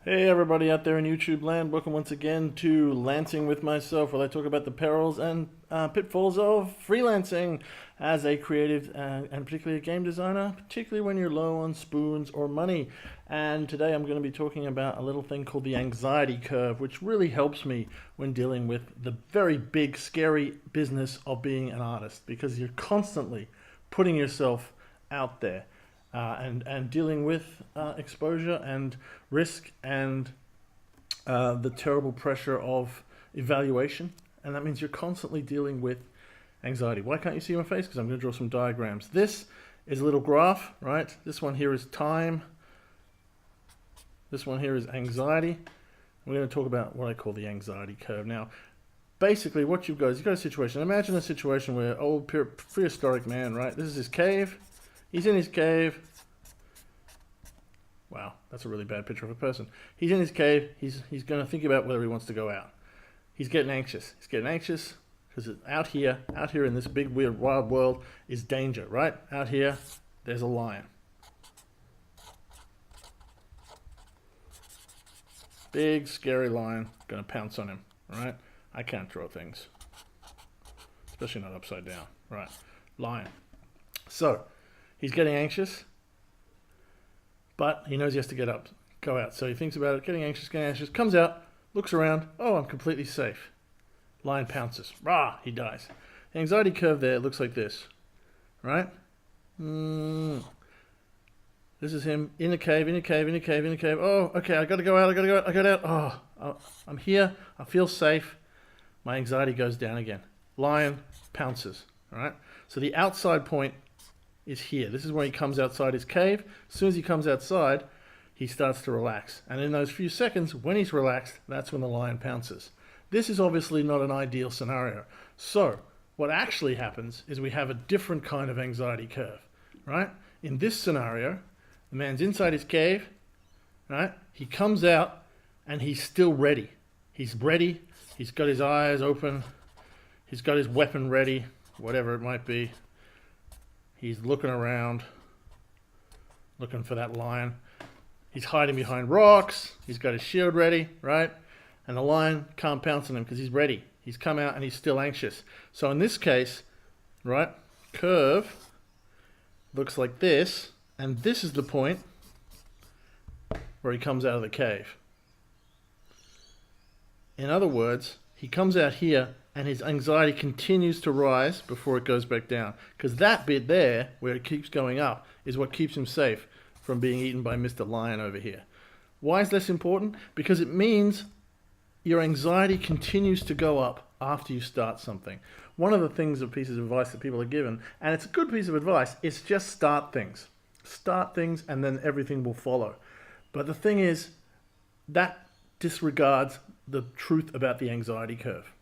Hey everybody out there in YouTube land, welcome once again to Lancing with myself, where I talk about the perils and pitfalls of freelancing as a creative and particularly a game designer, particularly when you're low on spoons or money. And today I'm going to be talking about a little thing called the anxiety curve, which really helps me when dealing with the very big, scary business of being an artist, because you're constantly putting yourself out there and dealing with exposure and risk and the terrible pressure of evaluation. And that means you're constantly dealing with anxiety. Why can't you see my face? Because I'm going to draw some diagrams. This is a little graph, right? This one here is time. This one here is anxiety. We're going to talk about what I call the anxiety curve. Now, basically what you've got is you've got a situation. Imagine a situation where old prehistoric man, right? This is his cave. He's in his cave. Wow, that's a really bad picture of a person. He's in his cave. He's going to think about whether he wants to go out. He's getting anxious. He's getting anxious because out here in this big, weird, wild world is danger, right? Out here, there's a lion. Big, scary lion. Going to pounce on him, right? I can't draw things, especially not upside down, right? Lion. So, he's getting anxious, but he knows he has to go out. So he thinks about it, getting anxious, comes out, looks around. Oh, I'm completely safe. Lion pounces. Rah, he dies. The anxiety curve there looks like this, right? This is him in a cave. Oh, okay, I gotta go out. Oh, I'm here. I feel safe. My anxiety goes down again. Lion pounces, all right? So the outside point is here. This is when he comes outside his cave. As soon as he comes outside, he starts to relax. And in those few seconds, when he's relaxed, that's when the lion pounces. This is obviously not an ideal scenario. So what actually happens is we have a different kind of anxiety curve, right? In this scenario, the man's inside his cave, right? He comes out and he's still ready. He's ready. He's got his eyes open. He's got his weapon ready, whatever it might be. He's looking around, looking for that lion. He's hiding behind rocks. He's got his shield ready, right? And the lion can't pounce on him because he's ready. He's come out and he's still anxious. So in this case, right, curve looks like this. And this is the point where he comes out of the cave. In other words, he comes out here and his anxiety continues to rise before it goes back down. Because that bit there, where it keeps going up, is what keeps him safe from being eaten by Mr. Lion over here. Why is this important? Because it means your anxiety continues to go up after you start something. One of the pieces of advice that people are given, and it's a good piece of advice, is just start things. Start things and then everything will follow. But the thing is, that disregards the truth about the anxiety curve.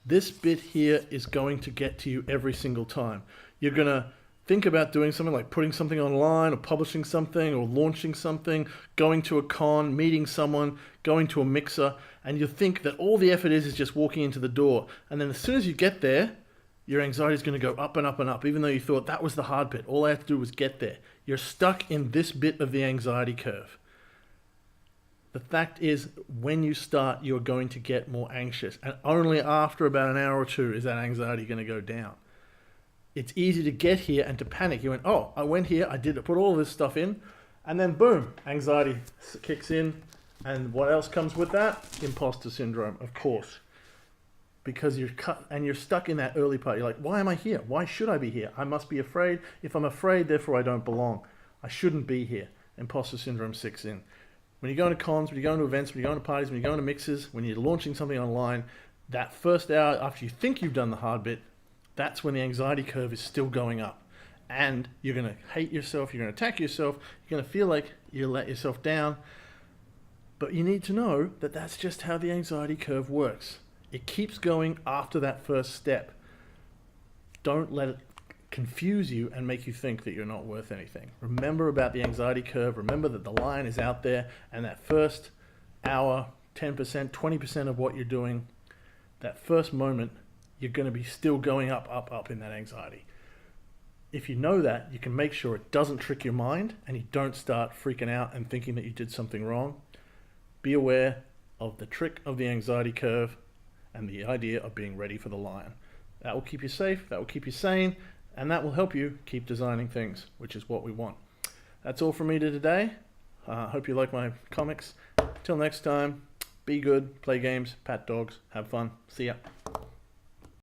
This bit here is going to get to you every single time. You're going to think about doing something like putting something online or publishing something or launching something, going to a con, meeting someone, going to a mixer, and you think that all the effort is just walking into the door. And then as soon as you get there, your anxiety is going to go up and up and up, even though you thought that was the hard bit. All I have to do was get there. You're stuck in this bit of the anxiety curve. The fact is, when you start, you're going to get more anxious. And only after about an hour or two is that anxiety going to go down. It's easy to get here and to panic. You went, oh, I went here, I put all this stuff in, and then boom, anxiety kicks in. And what else comes with that? Imposter syndrome, of course. Because you're stuck in that early part. You're like, why am I here? Why should I be here? I must be afraid. If I'm afraid, therefore I don't belong. I shouldn't be here. Imposter syndrome kicks in. When you're going to cons, when you're going to events, when you're going to parties, when you're going to mixes, when you're launching something online, that first hour after you think you've done the hard bit, that's when the anxiety curve is still going up. And you're going to hate yourself, you're going to attack yourself, you're going to feel like you let yourself down. But you need to know that that's just how the anxiety curve works. It keeps going after that first step. Don't let it confuse you and make you think that you're not worth anything. Remember about the anxiety curve. Remember that the lion is out there, and that first hour, 10%, 20% of what you're doing, that first moment, you're going to be still going up in that anxiety. If you know that, you can make sure it doesn't trick your mind and you don't start freaking out and thinking that you did something wrong. be aware of the trick of the anxiety curve and the idea of being ready for the lion. That will keep you safe, that will keep you sane, and that will help you keep designing things, which is what we want. That's all from me today. Hope you like my comics. Till next time, be good, play games, pat dogs, have fun. See ya.